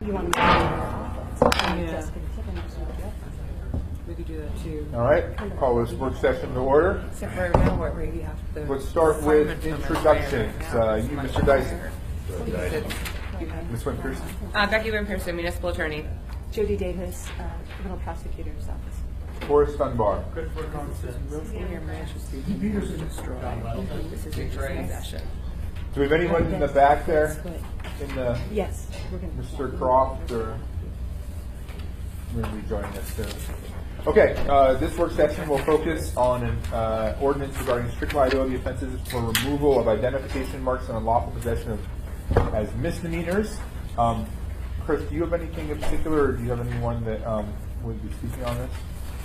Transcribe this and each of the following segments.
You want to Yeah. We could do that too. All right, call this work session to order. Except for now, what where you have the. Let's start with assignment from introductions. everywhere. You, Mr. Dyson. You have- Ms. Wynn Pearson. Becky Wynn Pearson, Municipal Attorney. Jody Davis, Criminal Prosecutor's Office. Forrest Dunbar. Senior Manchester Peterson destroyed. This is your session. Do we have anyone in the back there? Split. In the Yes, we're going to. Mr. Croft or will be joining us soon. Okay, this work session will focus on an ordinance regarding strict liability offenses for removal of identification marks and unlawful possession of as misdemeanors. Chris, do you have anything in particular, or do you have anyone that would be speaking on this?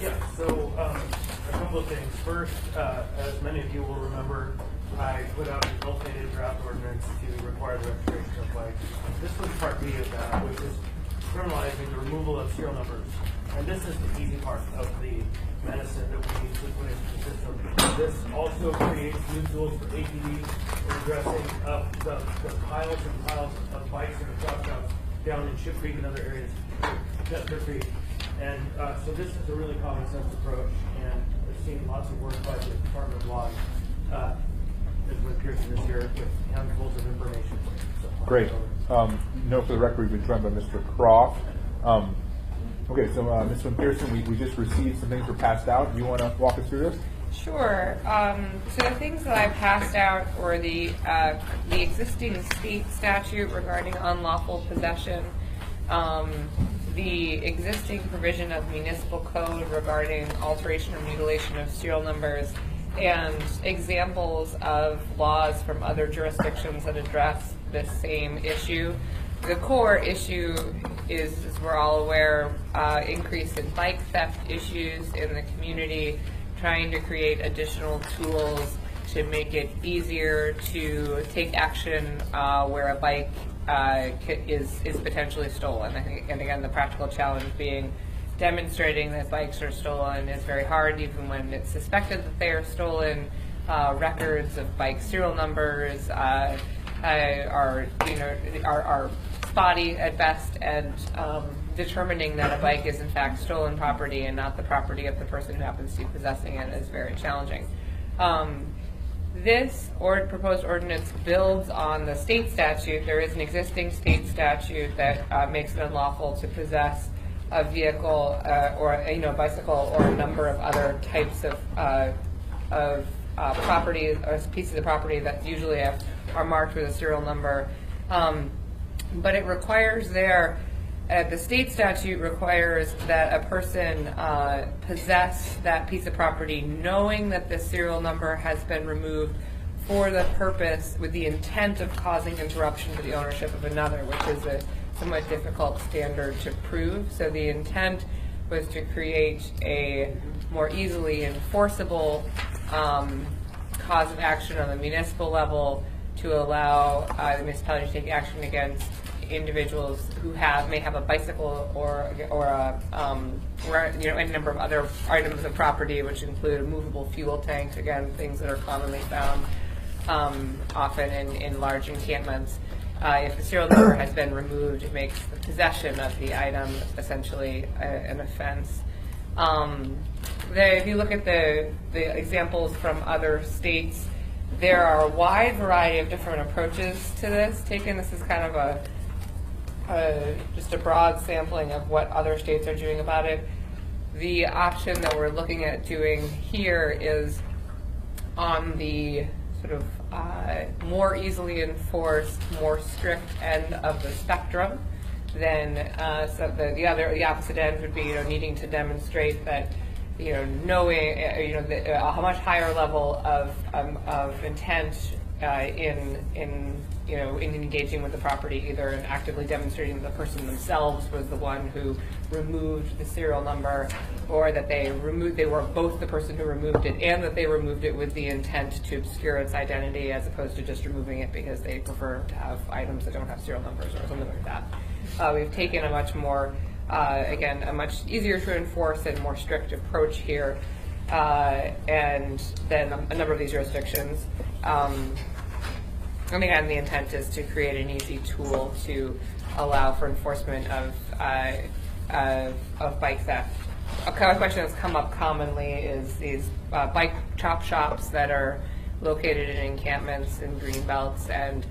Yeah, so a couple of things. First, as many of you will remember, I put out an updated draft ordinance to require the registration of bikes. This was part B of that, which is criminalizing the removal of serial numbers. And this is the easy part of the medicine that we need to put into the system. This also creates new tools for APD in addressing the piles and piles of bikes and drop shops down in Ship Creek and other areas, Chester Creek. And so this is a really common sense approach, and I've seen lots of work by the Department of Law with Pearson this year with handfuls of information. So, Great. Note for the record, we've been joined by Mr. Croft. Okay, so Ms. Wynn Pearson, we just received some things were passed out. Do you want to walk us through this? Sure. So the things that I passed out were the existing state statute regarding unlawful possession, the existing provision of municipal code regarding alteration or mutilation of serial numbers, and examples of laws from other jurisdictions that address this same issue. The core issue is, as we're all aware, increase in bike theft issues in the community, trying to create additional tools to make it easier to take action where a bike is potentially stolen. And again, the practical challenge being demonstrating that bikes are stolen is very hard, even when it's suspected that they are stolen. Records of bike serial numbers are spotty at best, and determining that a bike is in fact stolen property and not the property of the person who happens to be possessing it is very challenging. This proposed ordinance builds on the state statute. There is an existing state statute that makes it unlawful to possess a vehicle or a bicycle or a number of other types of property or pieces of property that usually are marked with a serial number. But it requires the state statute requires that a person possess that piece of property knowing that the serial number has been removed for the purpose with the intent of causing interruption to the ownership of another, which is a somewhat difficult standard to prove. So the intent was to create a more easily enforceable cause of action on the municipal level to allow the municipality to take action against individuals who may have a bicycle or any number of other items of property, which include a movable fuel tank. Again, things that are commonly found often in large encampments. If the serial number has been removed, it makes the possession of the item essentially an offense. If you look at the examples from other states, there are a wide variety of different approaches to this taken. This is kind of just a broad sampling of what other states are doing about it. The option that we're looking at doing here is on the sort of more easily enforced, more strict end of the spectrum. Then the opposite end would be needing to demonstrate that knowing a much higher level of intent in engaging with the property, either in actively demonstrating that the person themselves was the one who removed the serial number, or that they were both the person who removed it and that they removed it with the intent to obscure its identity, as opposed to just removing it because they prefer to have items that don't have serial numbers or something like that. We've taken a much more, a much easier to enforce and more strict approach here, and then a number of these jurisdictions. And again, the intent is to create an easy tool to allow for enforcement of bike theft. A question that's come up commonly is these bike chop shops that are located in encampments and green belts, and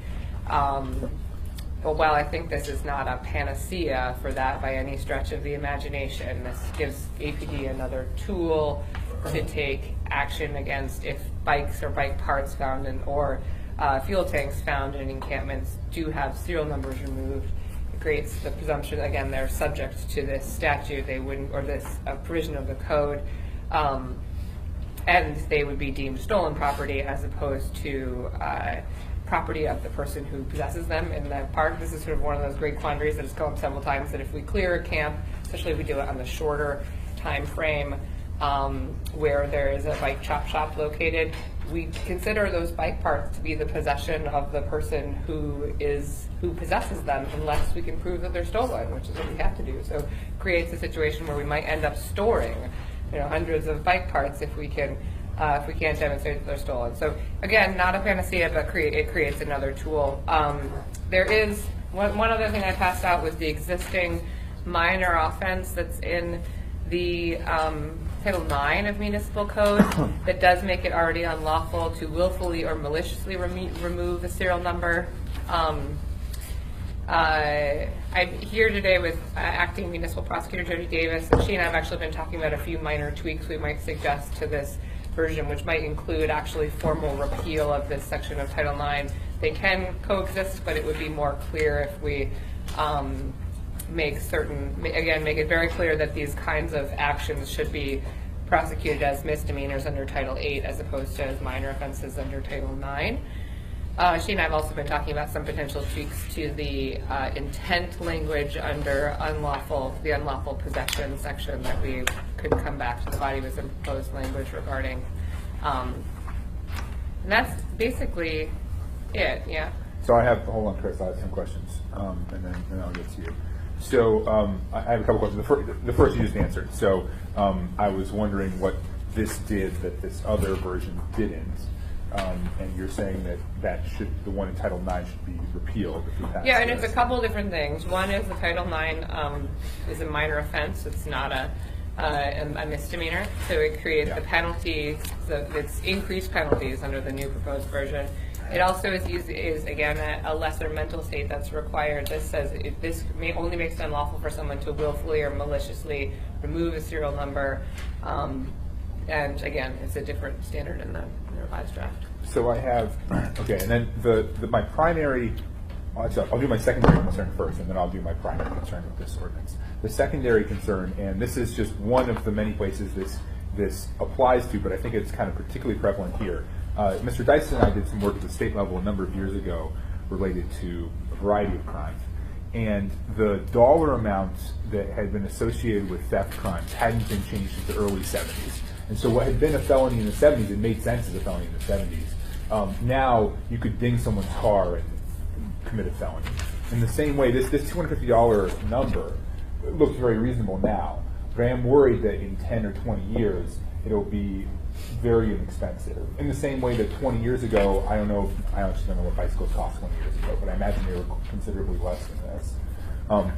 but while I think this is not a panacea for that by any stretch of the imagination, this gives APD another tool to take action against if bikes or bike parts found in, or fuel tanks found in encampments do have serial numbers removed. It creates the presumption, again, they're subject to this statute, they wouldn't, or this provision of the code, and they would be deemed stolen property as opposed to property of the person who possesses them in the park. This is sort of one of those great quandaries that has come up several times, that if we clear a camp, especially if we do it on the shorter time frame, where there is a bike chop shop located, we consider those bike parts to be the possession of the person who possesses them, unless we can prove that they're stolen, which is what we have to do. So it creates a situation where we might end up storing, hundreds of bike parts if we can't demonstrate that they're stolen. So again, not a panacea, but it creates another tool. There is one other thing I passed out was the existing minor offense that's in the Title IX of Municipal Code that does make it already unlawful to willfully or maliciously remove a serial number. I'm here today with Acting Municipal Prosecutor Jody Davis, and she and I have actually been talking about a few minor tweaks we might suggest to this version, which might include actually formal repeal of this section of Title IX. They can coexist, but it would be more clear if we make it very clear that these kinds of actions should be prosecuted as misdemeanors under Title VIII as opposed to as minor offenses under Title IX. She and I have also been talking about some potential tweaks to the intent language under the unlawful possession section that we could come back to the body with some proposed language regarding. And that's basically it, yeah. So hold on, Chris, I have some questions, and then I'll get to you. So I have a couple questions. The first you just answered. So I was wondering what this did that this other version didn't. And you're saying that the one in Title IX should be repealed if we pass Yeah, and this. it's a couple different things. One is the Title IX is a minor offense. It's not a misdemeanor. So it creates a penalty. So it's increased penalties under the new proposed version. It also is again a lesser mental state that's required. This says this only makes it unlawful for someone to willfully or maliciously remove a serial number. And again, it's a different standard in the revised draft. So I have, okay, and then my primary, I'll do my secondary concern first, and then I'll do my primary concern with this ordinance. The secondary concern, and this is just one of the many places this applies to, but I think it's kind of particularly prevalent here. Mr. Dyson and I did some work at the state level a number of years ago related to a variety of crimes. And the dollar amounts that had been associated with theft crimes hadn't been changed since the early 70s. And so what had been a felony in the 70s, it made sense as a felony in the 70s. Now you could ding someone's car and commit a felony. In the same way, this $250 number looks very reasonable now, but I am worried that in 10 or 20 years it'll be very inexpensive. In the same way that 20 years ago, I actually don't know what bicycles cost 20 years ago, but I imagine they were considerably less than this.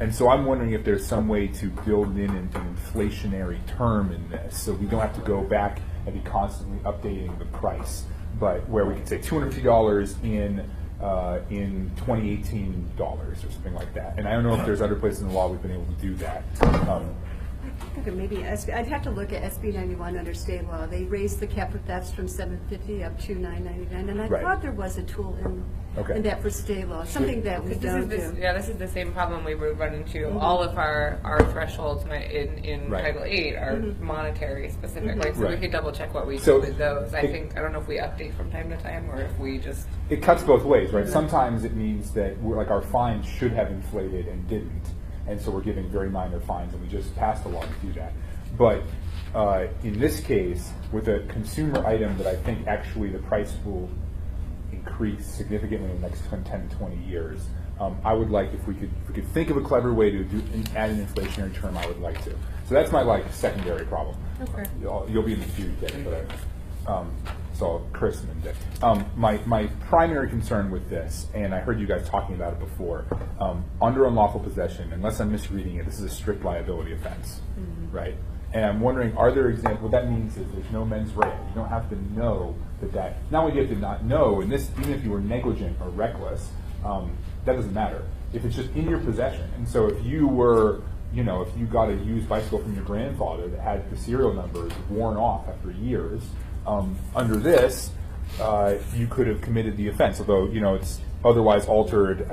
And so I'm wondering if there's some way to build in an inflationary term in this, so we don't have to go back and be constantly updating the price, but where we can say $250 in 2018 dollars or something like that. And I don't know if there's other places in the law we've been able to do that. I think maybe I'd have to look at SB 91 under state law. They raised the cap for thefts from $750 up to $999, and I Right. thought there was a tool in Okay. that for state law, something that we don't do. This is the same problem we would run into. All of our thresholds in Right. Title VIII are monetary specifically, so we Right. could double check what we So do with those. I it- don't know if we update from time to time or if we just. It cuts both ways, right? Sometimes it means that our fines should have inflated and didn't, and so we're giving very minor fines, and we just passed a law to do that. But in this case, with a consumer item that I think actually the price will increase significantly in the next 10 to 20 years, I would like, if we could think of a clever way to add an inflationary term, I would like to. So that's my secondary problem. Okay. You'll be in the queue to get it, but So Chris and then Dick. My primary concern with this, and I heard you guys talking about it before, under unlawful possession, unless I'm misreading it, this is a strict liability offense, right? And I'm wondering, are there examples? What that means is there's no mens rea. You don't have to know that. Not only do you have to not know, and this, even if you were negligent or reckless, that doesn't matter. If it's just in your possession, and so if you were, if you got a used bicycle from your grandfather that had the serial numbers worn off after years, under this, you could have committed the offense, although, it's otherwise altered,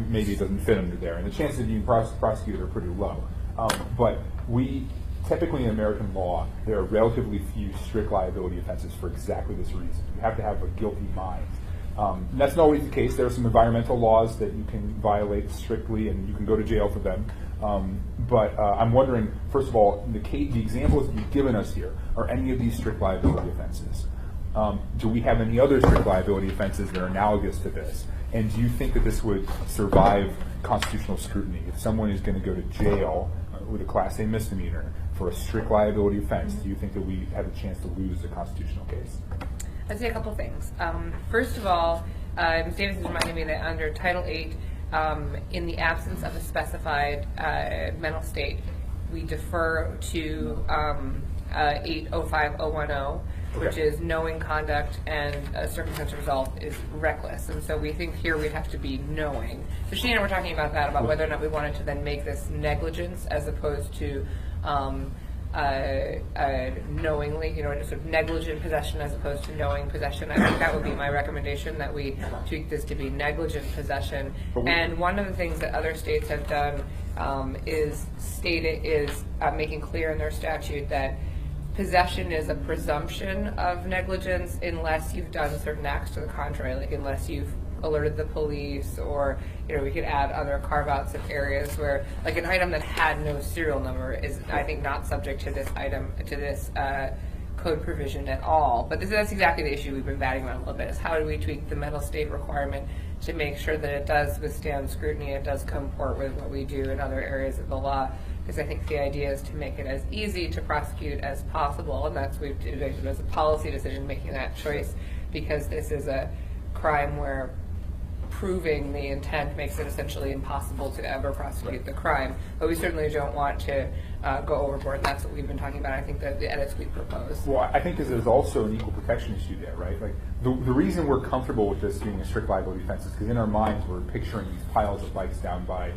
maybe it doesn't fit under there. And the chances of being prosecuted are pretty low. But typically in American law, there are relatively few strict liability offenses for exactly this reason. You have to have a guilty mind. And that's not always the case. There are some environmental laws that you can violate strictly, and you can go to jail for them. But I'm wondering, first of all, the examples that you've given us here, are any of these strict liability offenses? Do we have any other strict liability offenses that are analogous to this? And do you think that this would survive constitutional scrutiny? If someone is going to go to jail with a Class A misdemeanor for a strict liability offense, do you think that we have a chance to lose a constitutional case? I'd say a couple things. First of all, Ms. Davis is reminding me that under Title VIII, in the absence of a specified mental state, we defer to 805.010, which is knowing conduct and a circumstantial result is reckless. And so we think here we'd have to be knowing. So Shane and I were talking about that, about whether or not we wanted to then make this negligence as opposed to knowingly, sort of negligent possession as opposed to knowing possession. I think that would be my recommendation, that we tweak this to be negligent possession. And one of the things that other states have done is making clear in their statute that possession is a presumption of negligence unless you've done certain acts to the contrary, like unless you've alerted the police, or we could add other carve-outs of areas where, like, an item that had no serial number is, I think, not subject to this code provision at all. But that's exactly the issue we've been batting around a little bit, is how do we tweak the mental state requirement to make sure that it does withstand scrutiny, it does comport with what we do in other areas of the law. Because I think the idea is to make it as easy to prosecute as possible, and that's we've did it as a policy decision, making that choice, because this is a crime where proving the intent makes it essentially impossible to ever prosecute the crime. But we certainly don't want to go overboard, and that's what we've been talking about. I think that the edits we propose. Well, I think there's also an equal protection issue there, right? Like the reason we're comfortable with this being a strict liability offense is because in our minds we're picturing these piles of bikes down by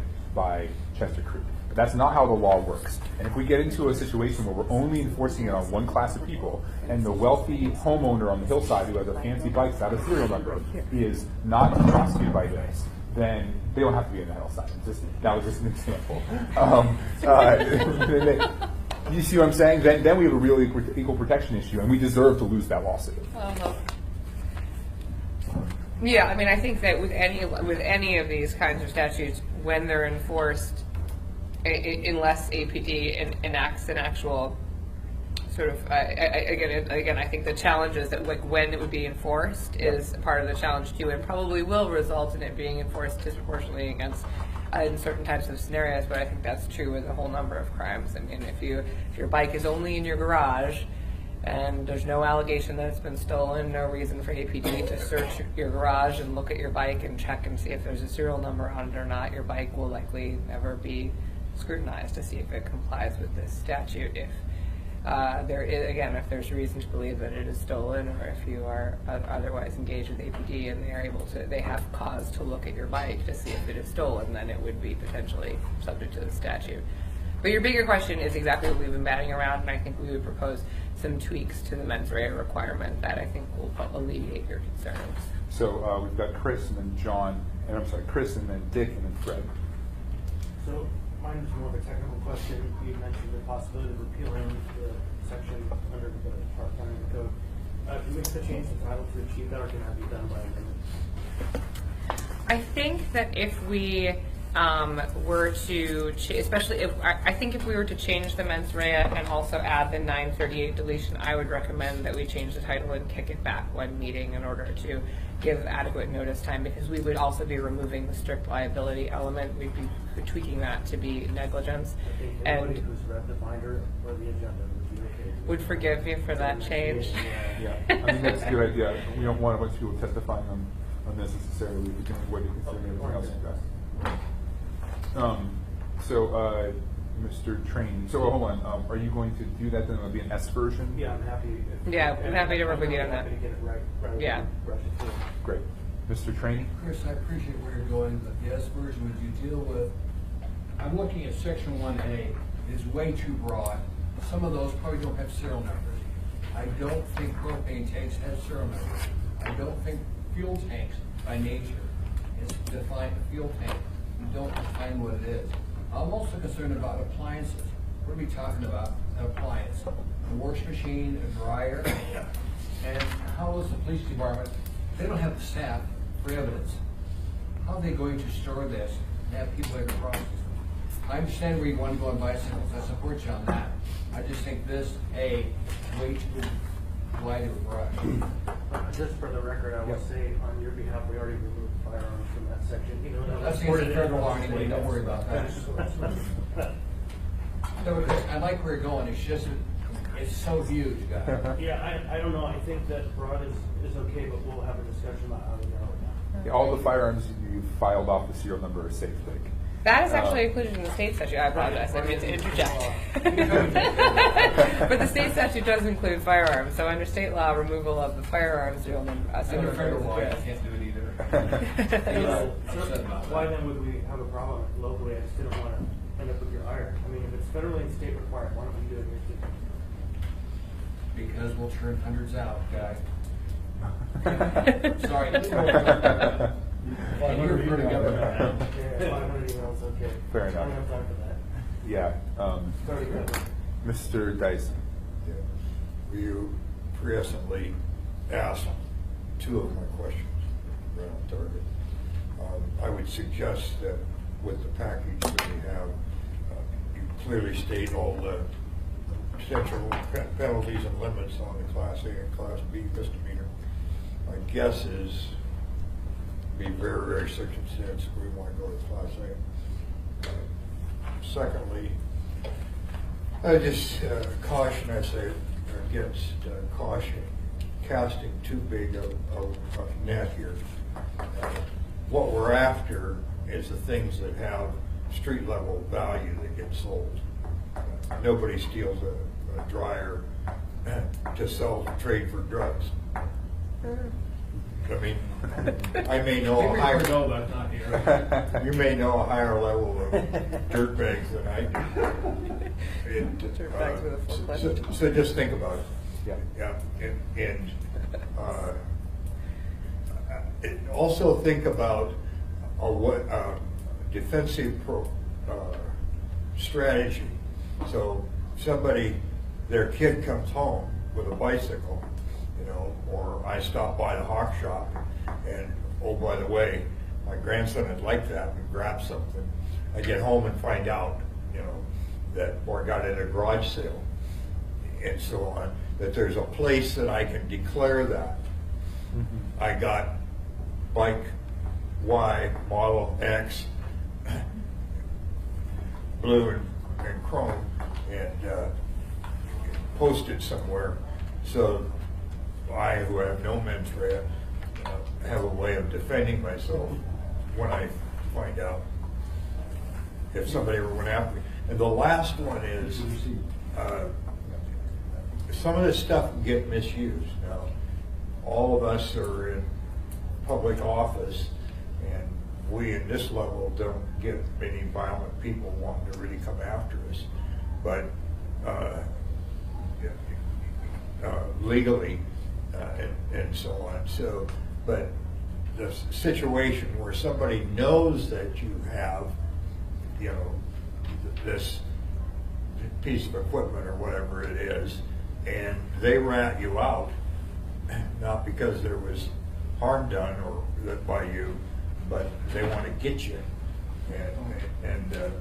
Chester Creek. But that's not how the law works. And if we get into a situation where we're only enforcing it on one class of people, and the wealthy homeowner on the hillside who has a fancy bike without a serial number is not prosecuted by this, then they don't have to be in the hillside. That was just an example. You see what I'm saying? Then we have a real equal protection issue, and we deserve to lose that lawsuit. Yeah, I mean, I think that with any of these kinds of statutes, when they're enforced, unless APD enacts an actual sort of, again, I think the challenge is that when it would be enforced is part of the challenge too, and probably will result in it being enforced disproportionately against in certain types of scenarios. But I think that's true with a whole number of crimes. I mean, if your bike is only in your garage, and there's no allegation that it's been stolen, no reason for APD to search your garage and look at your bike and check and see if there's a serial number on it or not, your bike will likely never be scrutinized to see if it complies with this statute. If there is, again, if there's reason to believe that it is stolen, or if you are otherwise engaged with APD and they have cause to look at your bike to see if it is stolen, then it would be potentially subject to the statute. But your bigger question is exactly what we've been batting around, and I think we would propose some tweaks to the mens rea requirement that I think will alleviate your concerns. So we've got Chris and then John, and I'm sorry, Chris and then Dick and then Fred. So mine is more of a technical question. You mentioned the possibility of repealing the section under the part-time code. Do we have to change the title to achieve that, or can that be done by amendment? I think that if we were to, especially if, I think if we were to change the mens rea and also add the 938 deletion, I would recommend that we change the title and kick it back one meeting in order to give adequate notice time, because we would also be removing the strict liability element. We'd be tweaking that to be negligence. I think And anybody who's read the binder or the agenda would be okay. would forgive you for that change. Yeah, I mean, that's a good idea. We don't want a bunch of people testifying on this necessarily. We can avoid it considering everything else you've got. Mr. Train, so hold on, are you going to do that then? It'll be an S version? Yeah, I'm happy. Yeah, I'm happy to work with you on that. I'm happy to get it right. rather than Yeah. rush it through. Great. Mr. Train? Chris, I appreciate where you're going, but the S version, would you deal with, I'm looking at section 1A, it's way too broad. Some of those probably don't have serial numbers. I don't think propane tanks have serial numbers. I don't think fuel tanks, by nature, is defined a fuel tank. You don't define what it is. I'm also concerned about appliances. What are we talking about, an appliance? A wash machine, a dryer, and how is the police department, they don't have the staff for evidence. How are they going to store this and have people that can process it? I understand where you want to go on bicycles, I support you on that. I just think this, way too wide of a brush. Just for the record, I will Yes. say on your behalf, we already removed firearms from that section. You know, That's against the federal law anyway, don't worry about that. So, I like where you're going, it's just, it's so huge, guys. Yeah, I don't know, I think that broad is okay, but we'll have a discussion about how to narrow it down. Yeah, all the firearms you filed off the serial number are safe, Dick. That is actually included in the state statute. I apologize. I mean to interject. But the state statute does include firearms. So under state law, removal of the firearms serial number. Under federal law, you can't do it either. So, Upset about why that. then would we have a problem locally? I just didn't want to end up with your ire. I mean, if it's federally and state required, why don't we do it here too? Because we'll turn hundreds out, guy. Sorry. Well, you're pretty good with that. Yeah, 500 emails, okay. Fair enough. I don't have time for that. Yeah. It's already covered. Mr. Dyson? Yeah. You presently asked two of my questions right on target. I would suggest that with the package that we have, you clearly state all the potential penalties and limits on the Class A and Class B misdemeanor. My guess is be very, very circumstantial. We want to go to Class A. Secondly, I just caution, I say, against caution, casting too big of a net here. What we're after is the things that have street level value that get sold. Nobody steals a dryer to sell, trade for drugs. I mean, I may know a higher, but not here. you may know a higher level of dirt bags than I do. Dirt bags with a full clip. So just think about it. Yeah. Yeah, and also think about what defensive strategy. So somebody, their kid comes home with a bicycle, or I stop by the hawk shop and, oh, by the way, my grandson had liked that and grabbed something. I get home and find out, that, or got it at a garage sale and so on, that there's a place that I can declare that. Mm-hmm. I got bike Y, model X, blue and chrome, and posted somewhere. So I, who have no mens rea, have a way of defending myself when I find out if somebody ever went after me. And the last one is, some of this stuff can get misused. Now, all of us are in public office, and we in this level don't get many violent people wanting to really come after us. But legally, and so on. So, but the situation where somebody knows that you have, this piece of equipment or whatever it is, and they rat you out, not because there was harm done or by you, but they want to get you. And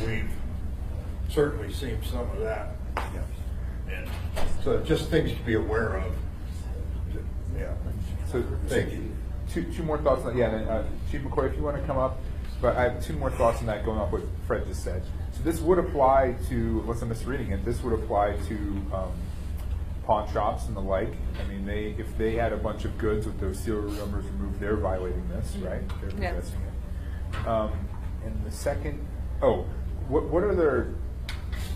we've certainly seen some of that. And so just things to be aware of. Yeah. So Thank you. Two more thoughts on that. Yeah, and then, Chief McCoy, if you want to come up, but I have two more thoughts on that going off what Fred just said. So this would apply to, unless I'm misreading it, this would apply to pawn shops and the like. I mean, if they had a bunch of goods with those serial numbers removed, they're violating this, right? They're Yeah. possessing it. And the second, what are their,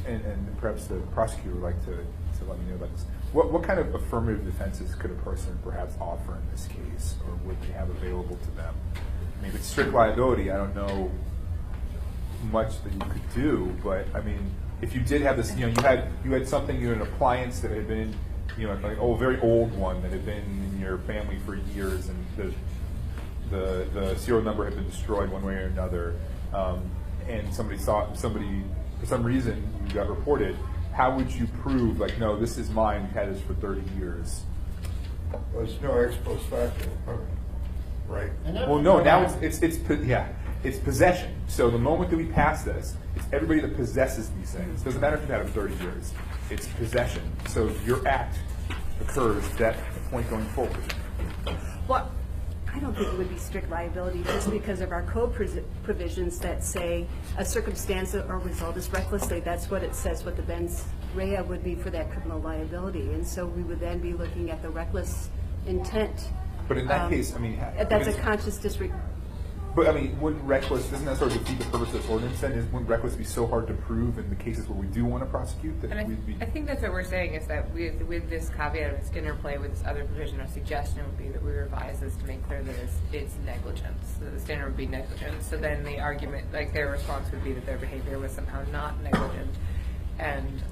and perhaps the prosecutor would like to let me know about this. What kind of affirmative defenses could a person perhaps offer in this case, or would they have available to them? I mean, if it's strict liability, I don't know much that you could do, but I mean, if you did have this, you had something, you had an appliance that had been, like a very old one that had been in your family for years, and the serial number had been destroyed one way or another, and somebody for some reason you got reported. How would you prove, like, no, this is mine, we've had this for 30 years? Well, it's no ex post facto, right? Well, no, now it's possession. So the moment that we pass this, it's everybody that possesses these things. Doesn't matter if you've had them 30 years. It's possession. So your act occurs at that point going forward. Well, I don't think it would be strict liability just because of our code provisions that say a circumstance or result is recklessly. That's what it says, what the mens rea would be for that criminal liability. And so we would then be looking at the reckless intent. But in that case, I mean, That's a conscious disregard. But I mean, wouldn't reckless, doesn't that sort of defeat the purpose of this ordinance then? Wouldn't reckless be so hard to prove in the cases where we do want to prosecute that And we'd be? I think that's what we're saying is that with this caveat of its interplay with this other provision, our suggestion would be that we revise this to make clear that it's negligence. So the standard would be negligence. So then the argument, like their response would be that their behavior was somehow not negligent and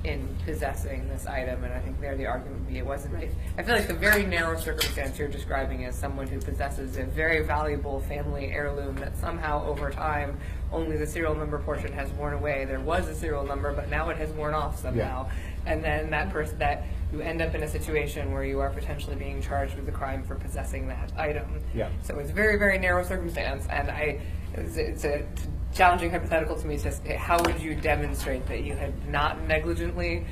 in possessing this item. And I think there the argument would be it wasn't. I feel like the very narrow circumstance you're describing as someone who possesses a very valuable family heirloom that somehow over time only the serial number portion has worn away. There was a serial number, but now it has worn off somehow. Yeah. And then that person, that you end up in a situation where you are potentially being charged with the crime for possessing that item. Yeah. So it's a very, very narrow circumstance, and it's a challenging hypothetical to me to say, how would you demonstrate that you had not negligently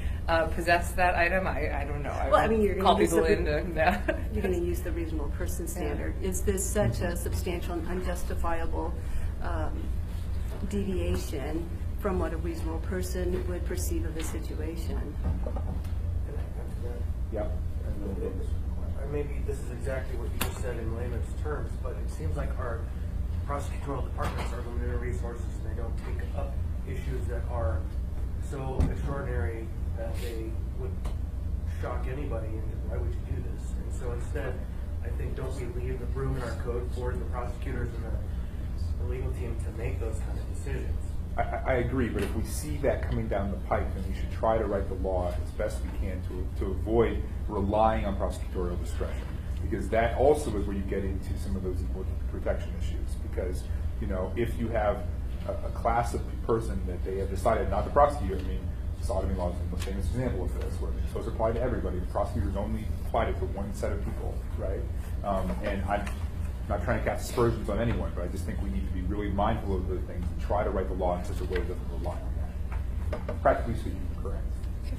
possessed that item? I don't know. Well, I mean, you're call going people in to you're going to use the reasonable person standard. Is this such a substantial and unjustifiable deviation from what a reasonable person would perceive of the situation? Yeah. Maybe this is exactly what you just said in layman's terms, but it seems like our prosecutorial departments are limited in resources and they don't take up issues that are so extraordinary that they would shock anybody. And why would you do this? And so instead, I think, don't we leave the room in our code for the prosecutors and the legal team to make those kind of decisions? I agree, but if we see that coming down the pipe, then we should try to write the law as best we can to avoid relying on prosecutorial discretion, because that also is where you get into some of those equal protection issues. Because if you have a class of person that they have decided not to prosecute, I mean, sodomy law is the most famous example of this, where it's supposed to apply to everybody. The prosecutors only applied it to one set of people, right? And I'm not trying to cast aspersions on anyone, but I just think we need to be really mindful of the things and try to write the law in such a way that doesn't rely on that. Practically speaking, correct.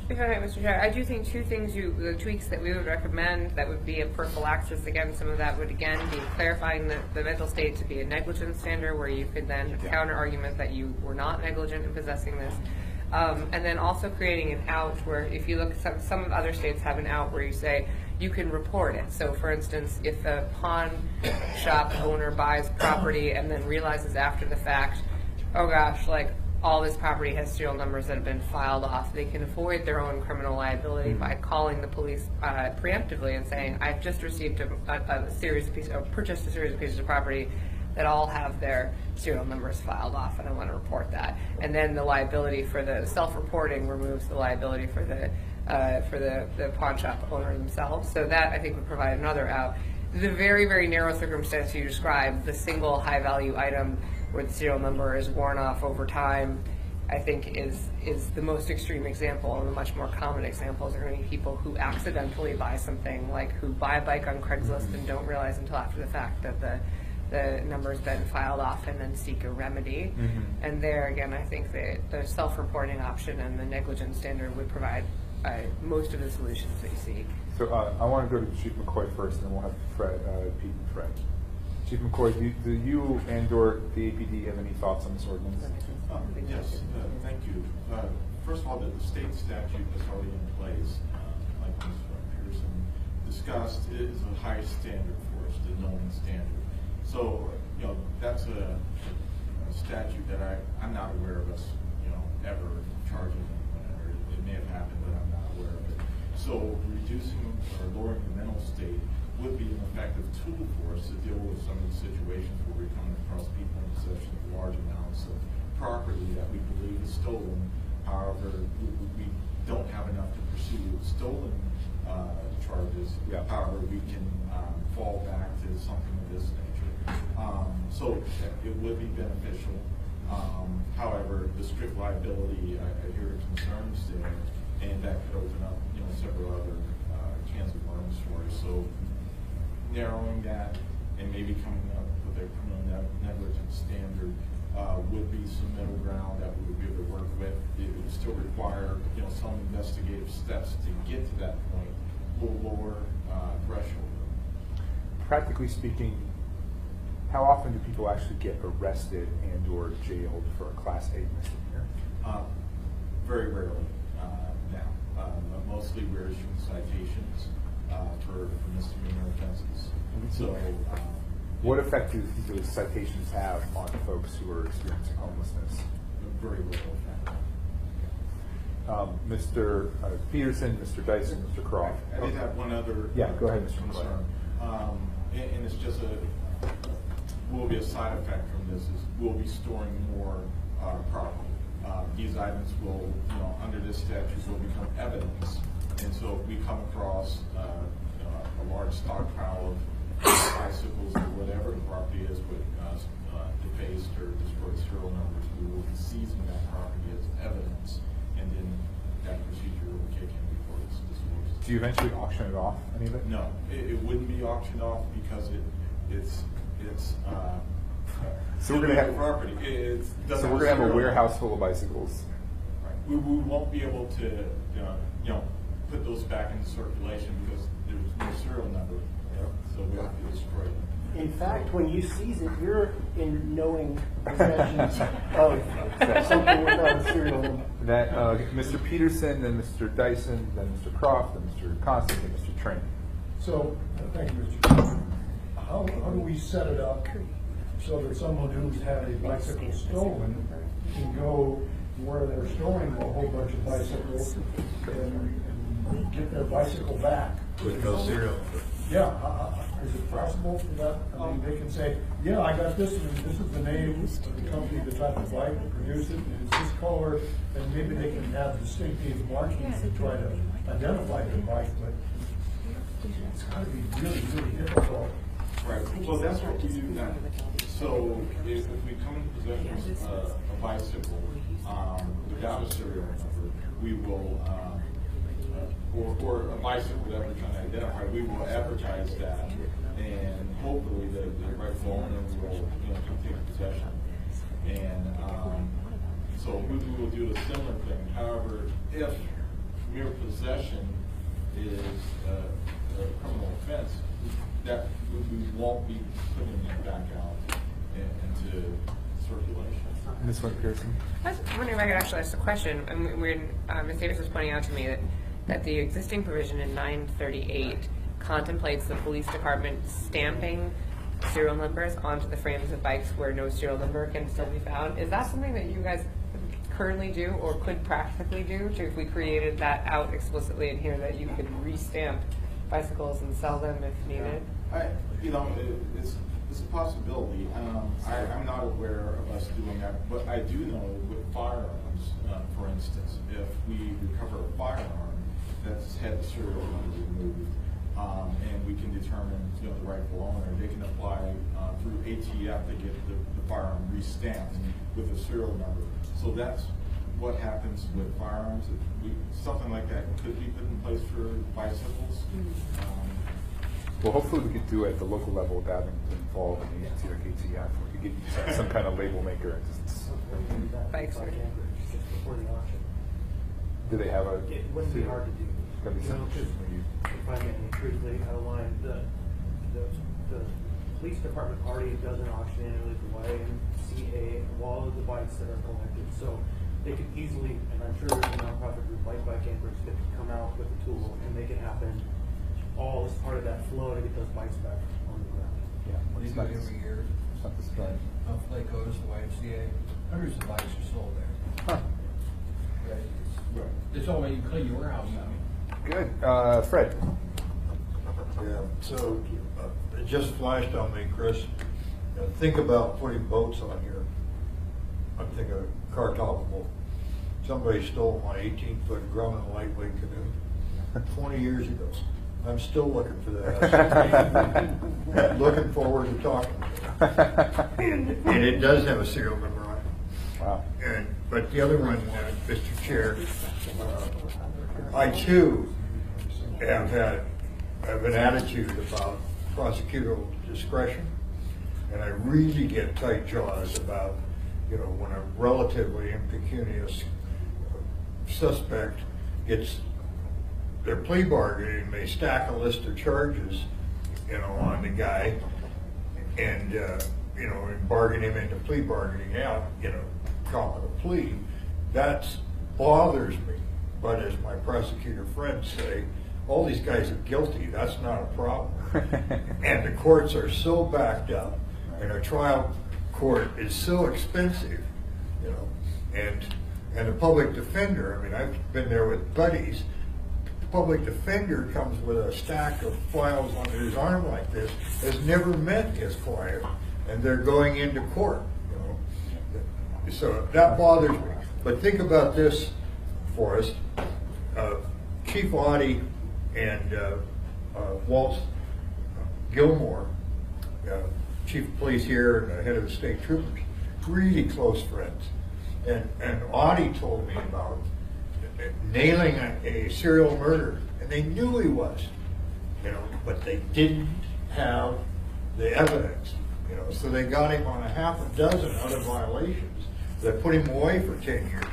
If I may, Mr. Chair, I do think two things, the tweaks that we would recommend that would be a prophylaxis. Again, some of that would again be clarifying the mental state to be a negligence standard, where you could then counter argument that you were not negligent in possessing this. And then also creating an out where, if you look, some of other states have an out where you say you can report it. So for instance, if a pawn shop owner buys property and then realizes after the fact, oh gosh, like all this property has serial numbers that have been filed off, they can avoid their own criminal liability by calling the police preemptively and saying, I've just received purchased a series of pieces of property that all have their serial numbers filed off, and I want to report that. And then the liability for the self-reporting removes the liability for the pawn shop owner themselves. So that, I think, would provide another out. The very, very narrow circumstance you described, the single high-value item where the serial number is worn off over time, I think is the most extreme example. And the much more common examples are going to be people who accidentally buy something, like who buy a bike on Craigslist and don't realize until after the fact that the the number's been filed off and then seek a remedy. And there again, I think that the self-reporting option and the negligence standard would provide most of the solutions that you seek. So I want to go to Chief McCoy first, and then we'll have Fred, Pete and Fred. Chief McCoy, do you and/or the APD have any thoughts on this ordinance? Yes, thank you. First of all, the state statute that's already in place, like Mr. Pearson discussed, is a high standard for us, the knowing standard. So, that's a statute that I'm not aware of us, ever charging them, or it may have happened, but I'm not aware of it. So reducing or lowering the mental state would be an effective tool for us to deal with some of the situations where we're coming across people in possession of large amounts of property that we believe is stolen. However, we don't have enough to pursue stolen charges. Yeah. However, we can fall back to something of this nature. So it would be beneficial. However, the strict liability, I hear concerns there, and that could open up, several other cans of worms for us. So narrowing that and maybe coming up with a criminal negligence standard would be some middle ground that we would be able to work with. It would still require, some investigative steps to get to that point, a little lower threshold. Practically speaking, how often do people actually get arrested and/or jailed for a Class A misdemeanor? Very rarely now. Mostly we're issuing citations for misdemeanor offenses. So, what effect do those citations have on folks who are experiencing homelessness? very little effect. Mr. Peterson, Mr. Dyson, Mr. Croft. I did have one other Yeah, go ahead, Mr. concern. And it's just will be a side effect from this is we'll be storing more property. These items will, under this statute, will become evidence. And so if we come across a large stockpile of bicycles or whatever the property is with defaced or destroyed serial numbers, we will be seizing that property as evidence, and then that procedure will kick in before it's disposed. Do you eventually auction it off, any of it? No, it wouldn't be auctioned off because it's So we're gonna have property. So we're gonna have a warehouse full of bicycles. Right. We won't be able to put those back into circulation because there's no serial number. So we have to destroy them. In fact, when you seize it, you're in knowing possession of something without a serial number. That Mr. Peterson, then Mr. Dyson, then Mr. Croft, then Mr. Constant, and Mr. Train. So, thank you, Mr. Chairman. How do we set it up so that someone who's had a bicycle stolen can go where they're storing a whole bunch of bicycles and get their bicycle back? With no serial number. Yeah, is it possible for that? I mean, they can say, yeah, I got this, and this is the name of the company, the type of bike that produced it, and it's this color, and maybe they can have distinctive markings to try to identify their bike, but it's gotta be really, really difficult. Right. Well, that's what we do now. So if we come into possession of a bicycle without a serial number, we will, or a bicycle that we're trying to identify, we will advertise that, and hopefully the rightful owner will, come take possession. And so we will do a similar thing. However, if mere possession is a criminal offense, that we won't be putting it back out into circulation. Ms. Pearson. I was wondering if I could actually ask a question. Ms. Davis was pointing out to me that the existing provision in 938 contemplates the police department stamping serial numbers onto the frames of bikes where no serial number can still be found. Is that something that you guys currently do or could practically do if we created that out explicitly in here that you could re-stamp bicycles and sell them if needed? It's a possibility. I'm not aware of us doing that, but I do know with firearms, for instance, if we recover a firearm that's had the serial number removed, and we can determine the rightful owner, they can apply through ATF to get the firearm re-stamped with a serial number. So that's what happens with firearms. Something like that could be put in place for bicycles. Well, hopefully we could do it at the local level without having to involve an agency like ATF. We could get you some kind of label maker. Bikes are- Just before the auction. Do they have a? It wouldn't be hard to do. Gotta be You know, something 'cause if I may truthfully outline, the police department already does an auction annually for YMCA of all of the bikes that are collected. So they could easily, and I'm sure there's a nonprofit group like Bike Anchorage that could come out with a tool and make it happen all as part of that flow to get those bikes back on the ground. Yeah, They it's do not, it every year. it's not the strike. Off Lake Otis, the YMCA, hundreds of bikes are sold there. Huh. It's all way you clean your warehouse out. Good. Fred. Yeah, so it just flashed on me, Chris. Think about putting boats on here. I'm thinking of car toppable. Somebody stole my 18-foot Grumman lightweight canoe 20 years ago. I'm still looking for that. Looking forward to talking to them. And it does have a serial number on it. Wow. But the other one, Mr. Chair, I too have an attitude about prosecutorial discretion, and I really get tight jaws about, when a relatively impecunious suspect gets their plea bargaining, they stack a list of charges, on the guy, and and bargain him into plea bargaining out, call it a plea. That bothers me. But as my prosecutor friends say, all these guys are guilty. That's not a problem. And the courts are so backed up, and a trial court is so expensive, and the public defender, I've been there with buddies. The public defender comes with a stack of files under his arm like this, has never met his client, and they're going into court, So that bothers me. But think about this, Forrest. Chief Audie and Walt Gilmore, Chief of Police here and head of the state troopers, really close friends. And Audie told me about nailing a serial murderer, and they knew he was, but they didn't have the evidence, so they got him on a half a dozen other violations that put him away for 10 years,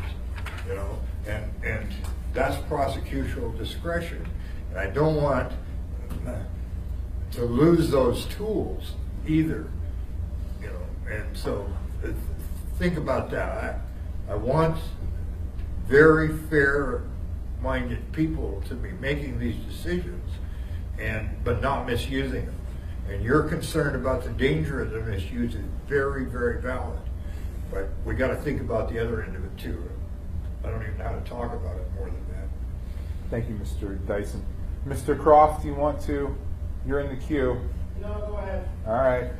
and that's prosecutorial discretion. And I don't want to lose those tools either, and so think about that. I want very fair-minded people to be making these decisions, but not misusing them. And your concern about the danger of the misuse is very, very valid. But we got to think about the other end of it too. I don't even know how to talk about it more than that. Thank you, Mr. Dyson. Mr. Croft, you want to? You're in the queue. No, go ahead. All right.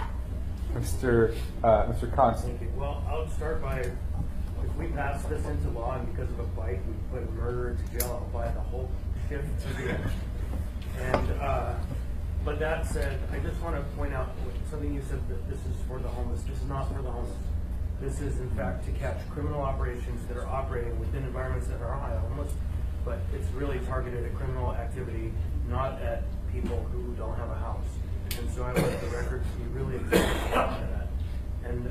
Mr. Constant. Thank you. Well, I'll start by, if we pass this into law and because of a bite, we put a murderer into jail, I'll apply the whole shift to the end. And, but that said, I just want to point out something you said, that this is for the homeless. This is not for the homeless. This is, in fact, to catch criminal operations that are operating within environments that are high homeless, but it's really targeted at criminal activity, not at people who don't have a house. And so I want the record to be really explicit about that. And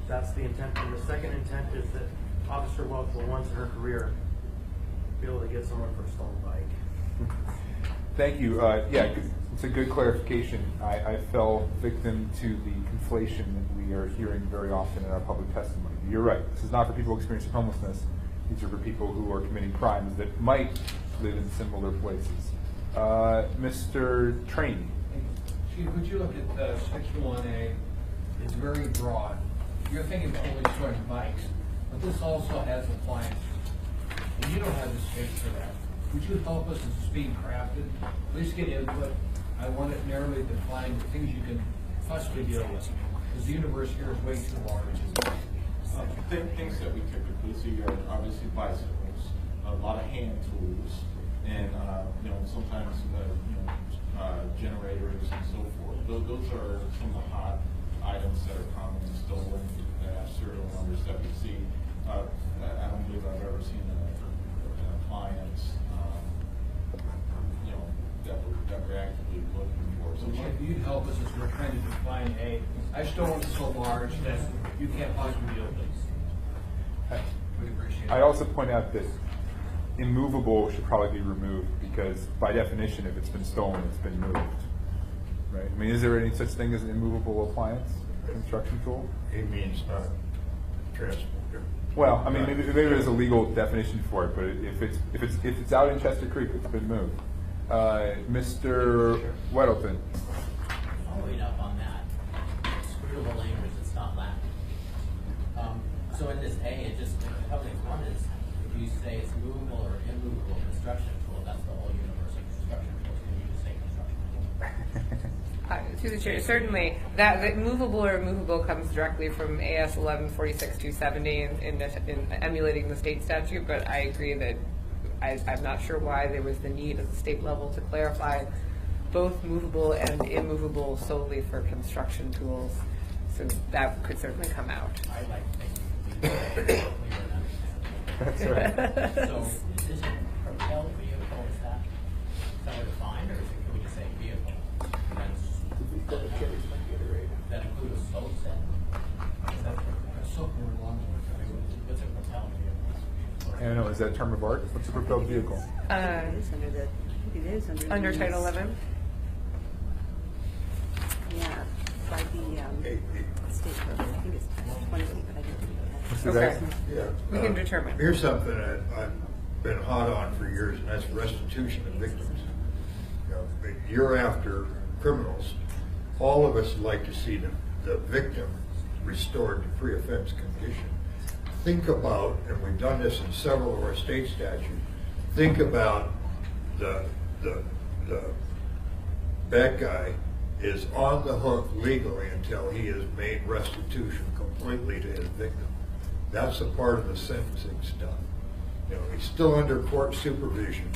that's the intent. And the second intent is that Officer Welch will once in her career be able to get someone for a stolen bike. Thank you. Yeah, it's a good clarification. I fell victim to the conflation that we are hearing very often in our public testimony. You're right. This is not for people experiencing homelessness. These are for people who are committing crimes that might live in similar places. Mr. Trainee. Chief, would you look at section 1A? It's very broad. You're thinking of only storing bikes, but this also has appliances. And you don't have the space for that. Would you help us as it's being crafted? Please get input. I want it narrowly defined, things you can possibly deal with. Because the universe here is way too large. Things that we typically see are obviously bicycles, a lot of hand tools, and sometimes generators and so forth. Those are some of the hot items that are commonly stolen that have serial numbers that we see. I don't believe I've ever seen an appliance that we're actively looking for. So you'd help us as we're trying to define I just don't want it so large that you can't possibly deal with it. We'd appreciate it. I'd also point out that immovable should probably be removed because by definition, if it's been stolen, it's been moved. Right? I mean, is there any such thing as an immovable appliance, construction tool? He means not transporter. Well, I mean, maybe there's a legal definition for it, but if it's out in Chester Creek, it's been moved. Mr. Weddleton. Following up on that, scrutable language that's not Latin. So in this A, it just, a couple things. One is, if you say it's movable or immovable construction tool, that's the whole universe of construction tools. Can you just say construction tool? To the chair, certainly, that movable or immovable comes directly from AS 1146-270 in emulating the state statute, but I agree that I'm not sure why there was the need at the state level to clarify both movable and immovable solely for construction tools. So that could certainly come out. I like to think That's right. So is this a propelled vehicle? Is that somewhere defined, or can we just say vehicle? That includes a boat set? What's a propelled vehicle? I don't know, is that a term of art? What's a propelled vehicle? It is under Under Title 11? Yeah, by the state code. I think it's 20, but I don't think Mr. Okay. Dyson? Yeah. We can determine. Here's something that I've been hot on for years, and that's restitution of victims. You know, you're after criminals. All of us like to see the victim restored to pre-offense condition. Think about, and we've done this in several of our state statutes, think about the bad guy is on the hook legally until he has made restitution completely to his victim. That's a part of the sentencing stuff. You know, he's still under court supervision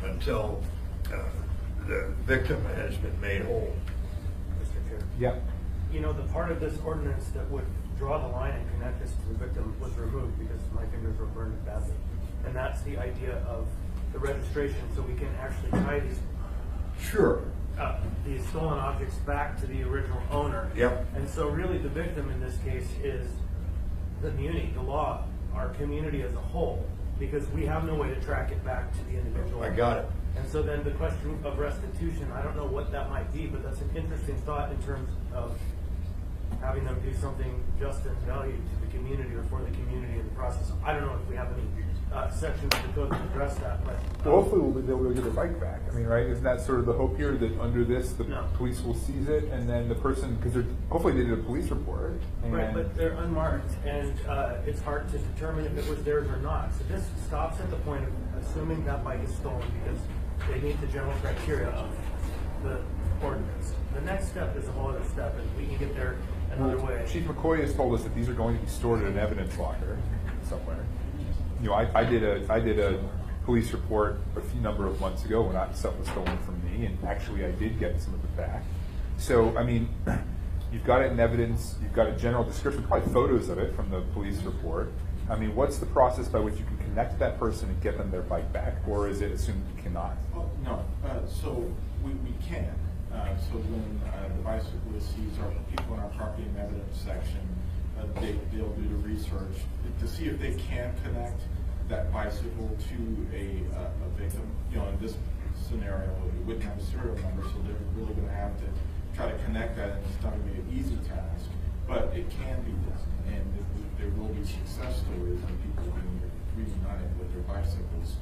until the victim has been made whole. Mr. Chair. Yeah. You know, the part of this ordinance that would draw the line and connect us to the victim was removed because my fingers were burned badly. And that's the idea of the registration, so we can actually tie these stolen objects back to the original owner. Yep. And so really the victim in this case is the muni, the law, our community as a whole, because we have no way to track it back to the individual. I got it. And so then the question of restitution, I don't know what that might be, but that's an interesting thought in terms of having them do something just in value to the community or for the community in the process. I don't know if we have any sections of the code that address that, but Well, hopefully they'll be able to get their bike back. I mean, right? Isn't that sort of the hope here that under this, the No. police will seize it and then the person, because hopefully they did a police report. And right, but they're unmarked, and it's hard to determine if it was theirs or not. So this stops at the point of assuming that bike is stolen because they meet the general criteria of the ordinance. The next step is a whole other step, and we can get there another way. Chief McCoy has told us that these are going to be stored in an evidence locker somewhere. You know, I did a police report a few number of months ago when stuff was stolen from me, and actually I did get some of it back. So, I mean, you've got it in evidence, you've got a general description, probably photos of it from the police report. I mean, what's the process by which you can connect that person and get them their bike back, or is it assumed you cannot? Oh, no, so we can. So when the bicyclist sees our people in our property and evidence section, they'll do the research to see if they can connect that bicycle to a victim. You know, in this scenario, it wouldn't have a serial number, so they're really going to have to try to connect that, and it's not going to be an easy task, but it can be done, and there will be success stories of people being reunited with their bicycles.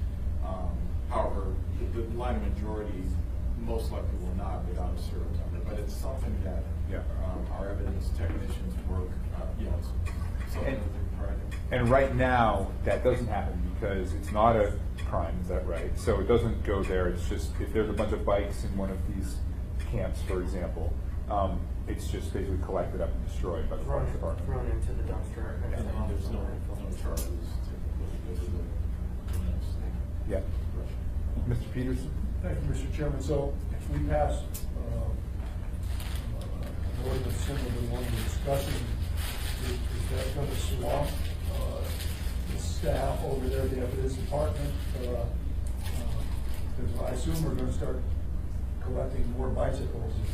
However, the line majority most likely will not without a serial number, but it's something that our evidence technicians work, it's something that they're trying to. And right now, that doesn't happen because it's not a crime, is that right? So it doesn't go there, it's just, if there's a bunch of bikes in one of these camps, for example, it's just basically collected up and destroyed by the parks department. Thrown into the dumpster. And there's no charges to Yeah. Mr. Peterson? Thank you, Mr. Chairman. So if we pass an ordinance similar to the one we're discussing, is that going to swamp the staff over there, the evidence department? Because I assume we're going to start collecting more bicycles if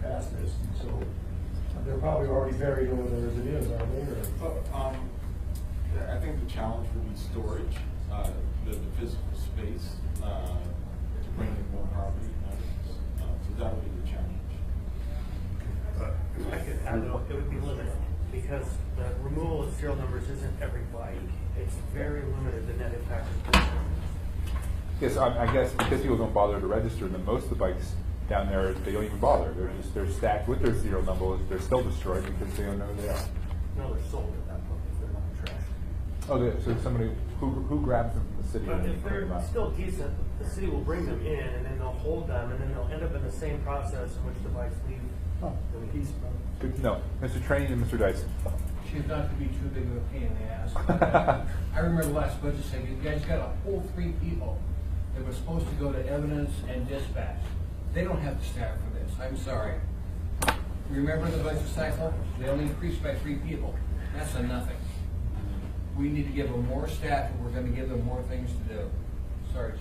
pass this, and so they're probably already buried over there as it is, aren't they? I think the challenge would be storage, the physical space to bring in more property. So that would be the challenge. I could add, though, it would be limited, because the removal of serial numbers isn't every bike. It's very limited, the net impact of this. Yes, I guess because people don't bother to register them, most of the bikes down there, they don't even bother. They're stacked with their serial numbers. They're still destroyed because they don't know who they are. No, they're sold at that point if they're not trash. Oh, so somebody who grabs them from the city? But and if brings they're them out? still decent, the city will bring them in, and then they'll hold them, and then they'll end up in the same process in which the bikes leave. Oh, the lease. good to know. Mr. Train and Mr. Dyson. She's not to be too big of a pain in the ass. I remember the last budget saying, you guys got a whole 3 people that were supposed to go to evidence and dispatch. They don't have the staff for this, I'm sorry. Remember the budget cycle? They only increased by 3 people. That's a nothing. We need to give them more staff, and we're gonna give them more things to do. Sorry, Chief.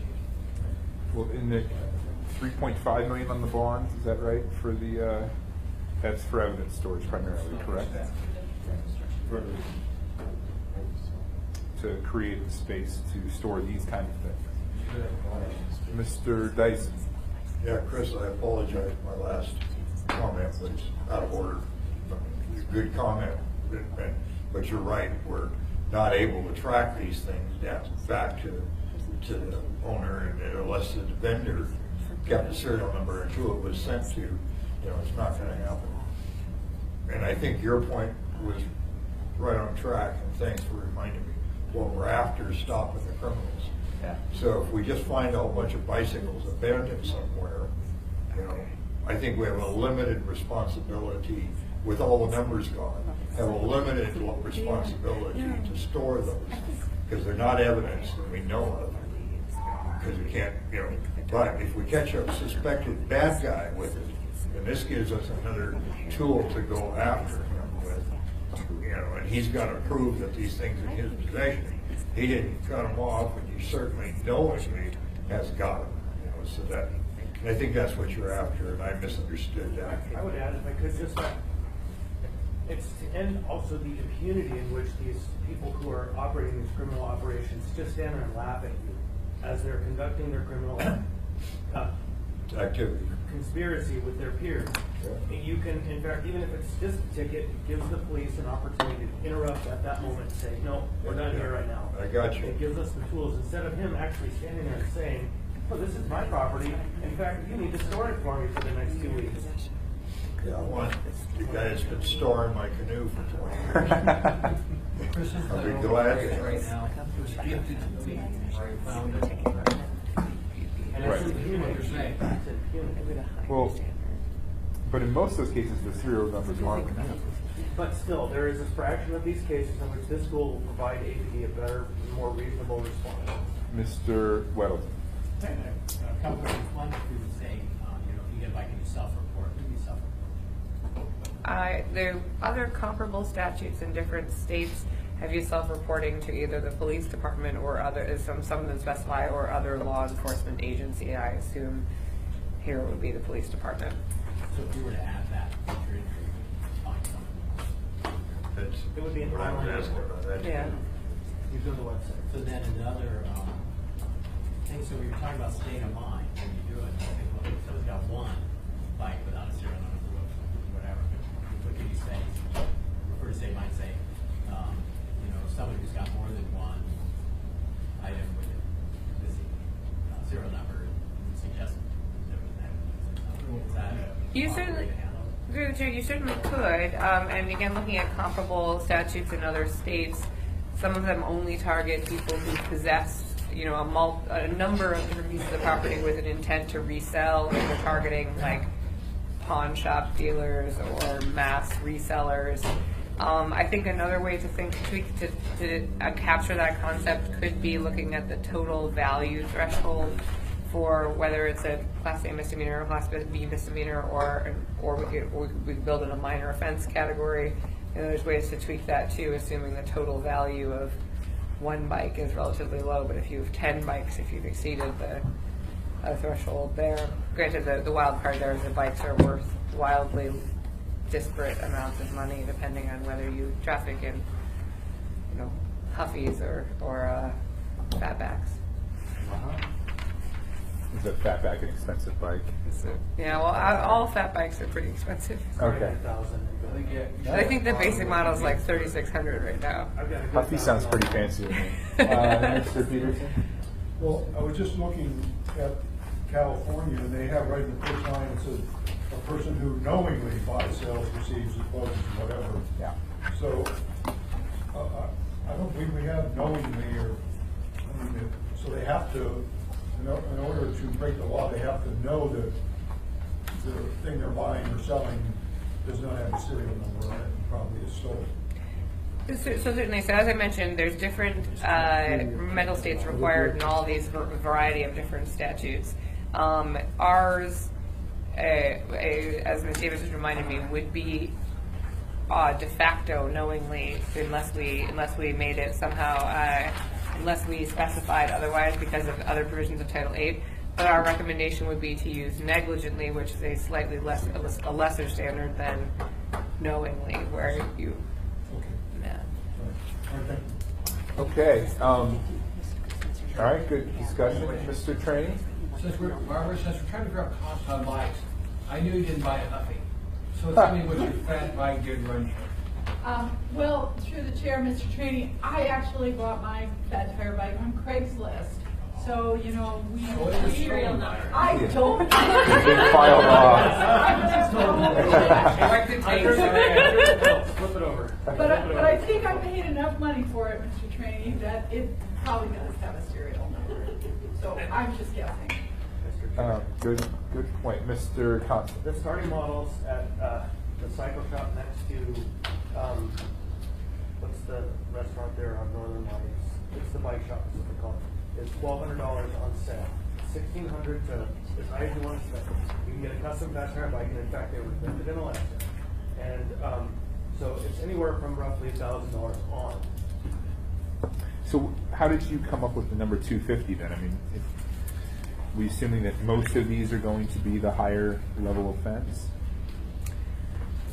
Well, in the 3.5 million on the bonds, is that right? For the that's for evidence storage primarily, correct? To create the space to store these kind of things. Mr. Dyson. Yeah, Chris, I apologize. My last comment was out of order. Good comment, but you're right. We're not able to track these things down back to the owner, and unless the vendor kept the serial number and who it was sent to, it's not going to happen. And I think your point was right on track, and thanks for reminding me. What we're after is stopping the criminals. Yeah. So if we just find out a bunch of bicycles abandoned somewhere, I think we have a limited responsibility, with all the numbers gone, have a limited responsibility to store those, because they're not evidence that we know of. Because we can't, but if we catch a suspected bad guy with it, then this gives us another tool to go after him with. And he's got to prove that these things are in his possession. He didn't cut them off, and you certainly knowingly has got them. So that, and I think that's what you're after, and I misunderstood that. I would add, if I could, just that it's to end also the impunity in which these people who are operating these criminal operations just stand there and laugh at you as they're conducting their criminal Activity. conspiracy with their peers. Yeah. And you can, in fact, even if it's just a ticket, it gives the police an opportunity to interrupt at that moment and say, no, we're done here right now. I got you. It gives us the tools, instead of him actually standing there and saying, oh, this is my property. In fact, you need to store it for me for the next 2 weeks. Yeah, I want the guy that's been storing my canoe for 20 years. Chris is I'll be not glad over to. right now. It was gifted to me. I found it. And Right. it's impunity. What you're saying. It's impunity. Well, but in most of those cases, the serial numbers aren't removed. But still, there is a fraction of these cases in which this school will provide APD a better, more reasonable response. Mr. Weddleton. A couple of things. One, we would say, if you get a bike and you self-report, you self-report. There are other comparable statutes in different states have you self-reporting to either the police department or other, some of them specify, or other law enforcement agency. I assume here it would be the police department. So if you were to add that feature in there, you could find something. It would be an What I was online asking report. about that. Yeah. You go to the website. So then another thing, so we were talking about state of mind when you do it. I think, well, if someone's got one bike without a serial number, whatever, what can you say? Refer to say, might say, someone who's got more than one item with a missing serial number, suggest that You certainly, through the chair, you certainly could. And again, looking at comparable statutes in other states, some of them only target people who possess, a number of different pieces of property with an intent to resell, and they're targeting like pawn shop dealers or mass resellers. I think another way to capture that concept could be looking at the total value threshold for whether it's a Class A misdemeanor or Class B misdemeanor, or we could build in a minor offense category. And there's ways to tweak that too, assuming the total value of one bike is relatively low. But if you have 10 bikes, if you've exceeded the threshold there, granted the wild card there is the bikes are worth wildly disparate amounts of money depending on whether you traffic in, Huffies or fatbacks. Is a fatback an expensive bike? Yeah, well, all fat bikes are pretty expensive. Okay. 1,000. I think the basic model is like 3,600 right now. I've got a good Huffy sounds pretty fancy to me. Mr. Peterson? Well, I was just looking at California, and they have right in the first line, it says, a person who knowingly buys, sells, receives, pledges, whatever. Yeah. So, I don't believe we have knowingly, so they have to, in order to break the law, they have to know that the thing they're buying or selling does not have a serial number on it, and probably is stolen. So certainly, so as I mentioned, there's different mental states required in all these variety of different statutes. Ours, as Ms. Davis has reminded me, would be de facto knowingly unless we made it somehow, unless we specified otherwise because of other provisions of Title VIII. But our recommendation would be to use negligently, which is a slightly lesser standard than knowingly, where you. Yeah. Okay. All right, good discussion. Mr. Trainee? Since we're trying to figure out costs on bikes, I knew you didn't buy a Huffy. So tell me what your fat bike did run you. Well, through the chair, Mr. Trainee, I actually bought my fat tire bike on Craigslist. So, we serial number. I don't. Big file Flip it over. But I think I paid enough money for it, Mr. Trainee, that it probably does have a serial number. So I'm just guessing. Good point. Mr. Constant? The starting models at the cycle shop next to, what's the restaurant there on Northern Lights? It's the bike shop, is what they call it. It's $1,200 on sale. $1,600 to as high as you want to spend. You can get a custom fast tire bike, and in fact, they were printed in Alaska. And so it's anywhere from roughly $1,000 on. So how did you come up with the number 250 then? I mean, we assuming that most of these are going to be the higher level offense?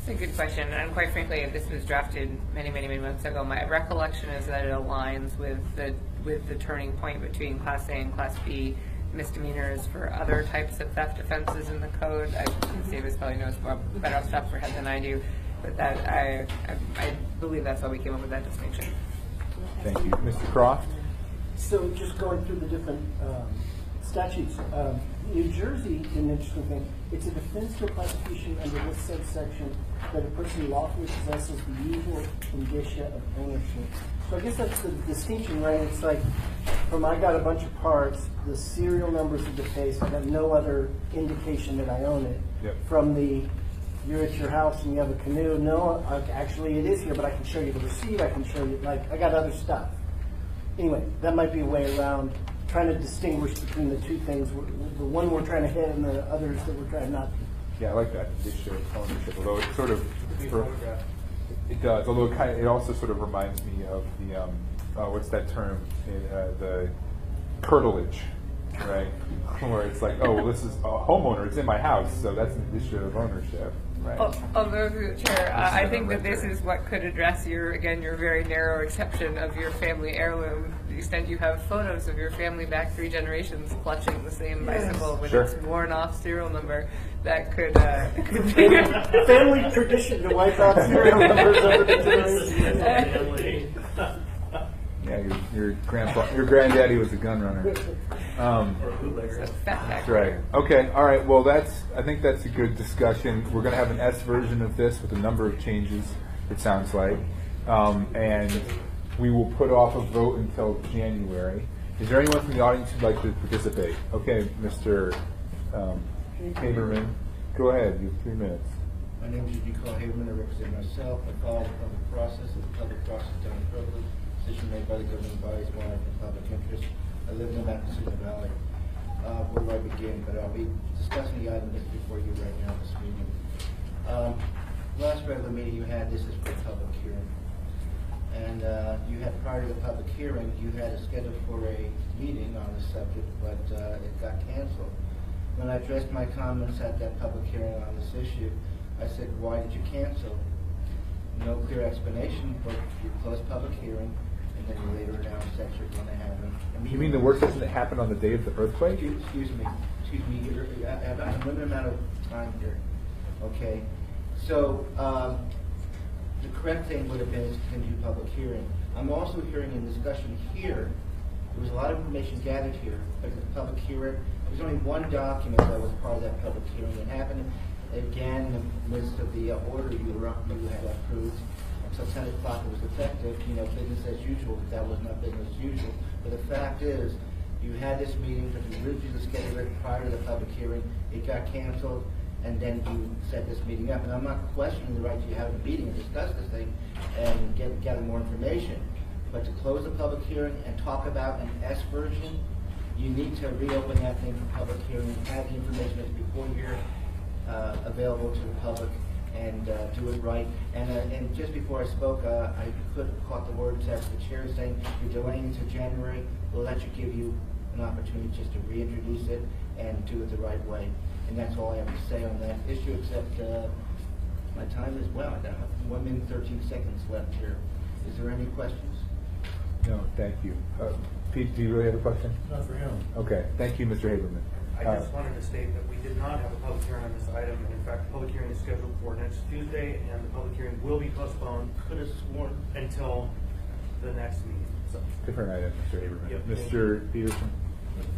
That's a good question, and quite frankly, if this was drafted many months ago, my recollection is that it aligns with the turning point between Class A and Class B misdemeanors for other types of theft offenses in the code. Ms. Davis probably knows better off the top of her head than I do, but that I believe that's why we came up with that distinction. Thank you. Mr. Croft? So just going through the different statutes, New Jersey, an interesting thing, it's a defense to a prosecution under this subsection that a person lawfully possesses the usual indicia of ownership. So I guess that's the distinction, right? It's like, I got a bunch of parts, the serial numbers of the case, I have no other indication that I own it. Yep. From you're at your house and you have a canoe, no, actually it is here, but I can show you the receipt, I can show you, I got other stuff. Anyway, that might be a way around trying to distinguish between the two things, the one we're trying to hit and the others that we're trying not to. Yeah, I like that indicia of ownership, although it sort of, it does, although it also sort of reminds me of the, what's that term, the curtilage, right? Where it's like, oh, well, this is a homeowner, it's in my house, so that's an indicia of ownership. Right. Although, through the chair, I think that this is what could address your very narrow exception of your family heirloom. To the extent you have photos of your family back 3 generations clutching the same bicycle with its worn-off serial number, that could be family tradition to wipe out serial numbers over the generations. Yeah, your granddaddy was a gun runner. That's right. Okay. All right. Well, I think that's a good discussion. We're going to have an S version of this with a number of changes. It sounds like, and we will put off a vote until January. Is there anyone from the audience who'd like to participate? Okay, Mr. Haberman, go ahead. You have 3 minutes. My name is Eugene Haberman. I represent myself. I follow the public process. The public process is done privilege. Decision made by the governing bodies warrant in public interest. I live in the Massachusetts Valley. Where do I begin? But I'll be discussing the item that's before you right now this meeting. Last regular meeting you had, this is for public hearing. And you had, prior to the public hearing, you had a schedule for a meeting on the subject, but it got canceled. When I addressed my comments at that public hearing on this issue, I said, why did you cancel? No clear explanation, but you closed public hearing, and then you later announced that you're going to have a meeting. You mean the work session that happened on the day of the earthquake? Excuse me, I have a limited amount of time here, okay? So, the correct thing would have been to continue public hearing. I'm also hearing in discussion here, there was a lot of information gathered here, but the public hearing, there was only one document that was part of that public hearing. It happened again in the midst of the order you had approved. Until 10 o'clock it was effective, business as usual, but that was not business as usual. But the fact is, you had this meeting, but you originally scheduled it prior to the public hearing, it got canceled, and then you set this meeting up. And I'm not questioning the right to have a meeting and discuss this thing and gather more information. But to close the public hearing and talk about an S version, you need to reopen that thing for public hearing, have the information that's before here available to the public, and do it right. And just before I spoke, I could have caught the words that the chair is saying, you're delaying until January. Well, that should give you an opportunity just to reintroduce it and do it the right way. And that's all I have to say on that issue, except my time is well. I got 1 minute 13 seconds left here. Is there any questions? No, thank you. Pete, do you really have a question? Not for him. Okay, thank you, Mr. Haberman. I just wanted to state that we did not have a public hearing on this item, and in fact, the public hearing is scheduled for next Tuesday, and the public hearing will be postponed. Could have sworn until the next meeting. So, Different item, Mr. Haberman. Yep. Mr. Peterson?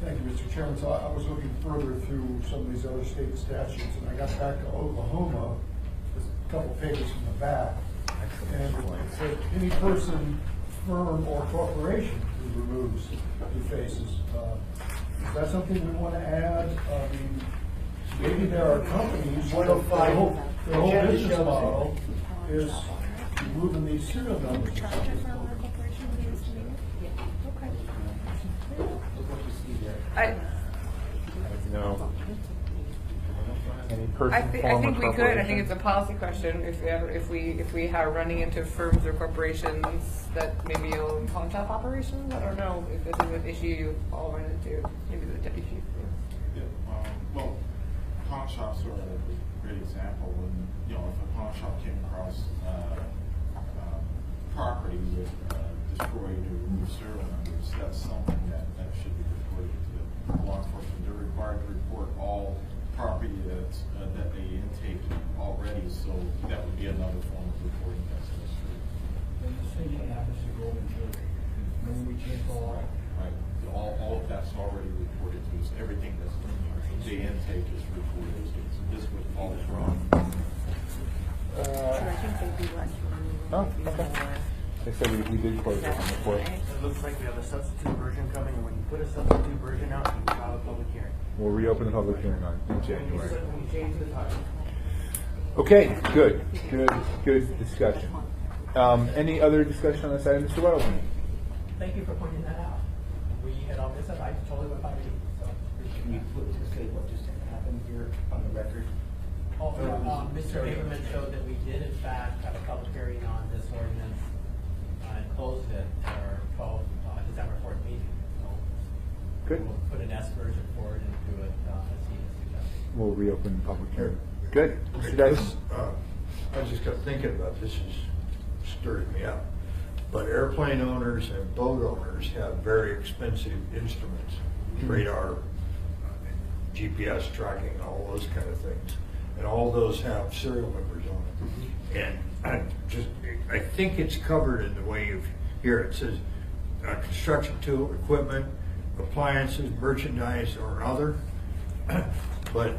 Thank you, Mr. Chairman. So I was looking further through some of these other state statutes, and I got back to Oklahoma, just a couple pages from the back. And it said, any person, firm, or corporation who removes who faces. Is that something we want to add? I mean, maybe there are companies, their whole business model is removing these serial numbers. Look what you see there. No. Any I person, think form, or we could. I corporation? think it's a policy question. If we are running into firms or corporations that maybe own pawn shop operations, I don't know if this is an issue you all run into. Maybe the deputy chief. Yeah, well, pawn shops are a great example. When, if a pawn shop came across property with destroyed or removed serial numbers, that's something that should be reported to law enforcement. They're required to report all property that they intake already, so that would be another form of reporting that's in the street. And the same thing happens to golden jewelry. When we change the law. Right, all of that's already reported to us. Everything that's in the intake is reported. So this would fall from. I think they'd be lucky Oh, okay. They said we did close it on the fourth. it looks like we have a substitute version coming, and when you put a substitute version out, you will have a public hearing. We'll reopen the public hearing in January. When you change the title. Okay, good discussion. Any other discussion on this item, Mr. Weddleton? Thank you for pointing that out. We had all this, I totally went by me, so. Can you put to say what just happened here on the record? Mr. Haberman showed that we did in fact have a public hearing on this ordinance and closed it for our December 4th meeting. So Good. we'll put an S version forward and do it as he has suggested. We'll reopen the public hearing. Good. Mr. Dyson? I just got thinking about this, is stirring me up. But airplane owners and boat owners have very expensive instruments, radar, GPS tracking, all those kind of things. And all those have serial numbers on it. And I think it's covered in the way here it says, construction tool, equipment, appliances, merchandise, or other. But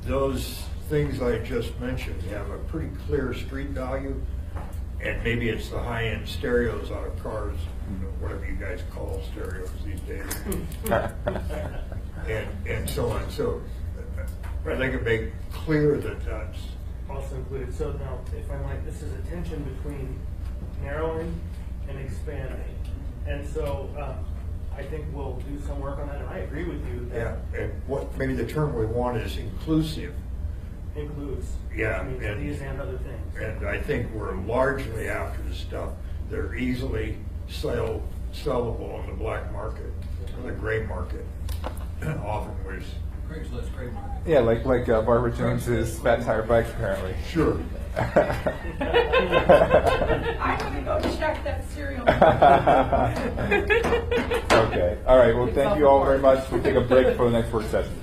those things I just mentioned have a pretty clear street value, and maybe it's the high-end stereos out of cars, whatever you guys call stereos these days, and so on. So I think it make clear that that's Also included. So now, if I might, this is a tension between narrowing and expanding. And so I think we'll do some work on that, and I agree with you that and what maybe the term we want is inclusive. includes Yeah, means and- these and other things. And I think we're largely after the stuff that are easily sellable on the black market, or the gray market, often was Craigslist trademark it. Yeah, like Barbara Jones's Fat Tire Bikes, apparently. Sure. I'm gonna go check that serial. Okay. All right. Well, thank you all very much. We'll take a break for the next work session.